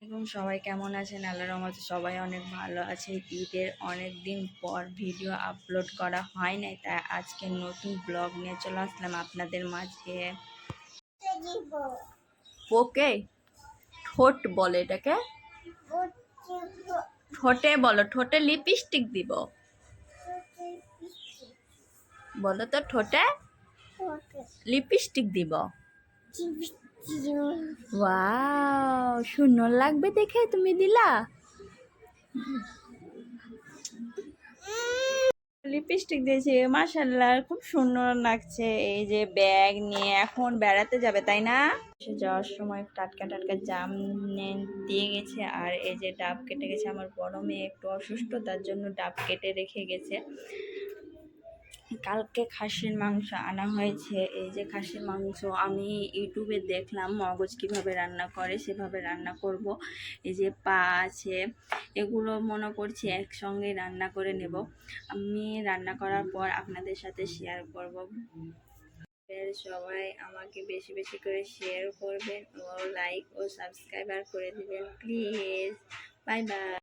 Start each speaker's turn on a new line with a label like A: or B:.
A: এবং সবাই কেমন আছেন? আল্লাহর রহমতে সবাই অনেক ভালো আছে। ঈদের অনেক দিন পর ভিডিও আপলোড করা হয় নাই, তাই আজকে নতুন ব্লগ নিয়ে চলে আসলাম আপনাদের মাঝে। ওকে, ঠোঁট বলে এটাকে, ঠোঁটে বলো, ঠোঁটে লিপস্টিক দিব বলো তো, ঠোঁটে লিপস্টিক দিব। ওয়াও, সুন্দর লাগবে দেখে, তুমি দিলা। লিপস্টিক দিয়েছে, মাশাআল্লাহ খুব সুন্দর লাগছে। এই যে ব্যাগ নিয়ে এখন বেড়াতে যাবে, তাই না? সে যাওয়ার সময় টাটকা টাটকা জাম দিয়ে গেছে। আর এই যে ডাব কেটে গেছে, আমার বড় মেয়ে একটু অসুস্থ, তার জন্য ডাব কেটে রেখে গেছে। কালকে খাসির মাংস আনা হয়েছে। এই যে খাসির মাংস আমি ইউটিউবে দেখলাম মগজ কিভাবে রান্না করে, সেভাবে রান্না করব। এই যে পা আছে, এগুলো মনে করছি একসঙ্গে রান্না করে নেব। আমি রান্না করার পর আপনাদের সাথে শেয়ার করব। সবাই আমাকে বেশি বেশি করে শেয়ার করবেন ও লাইক ও সাবস্ক্রাইবার করে দিবেন প্লিজ। Bye bye.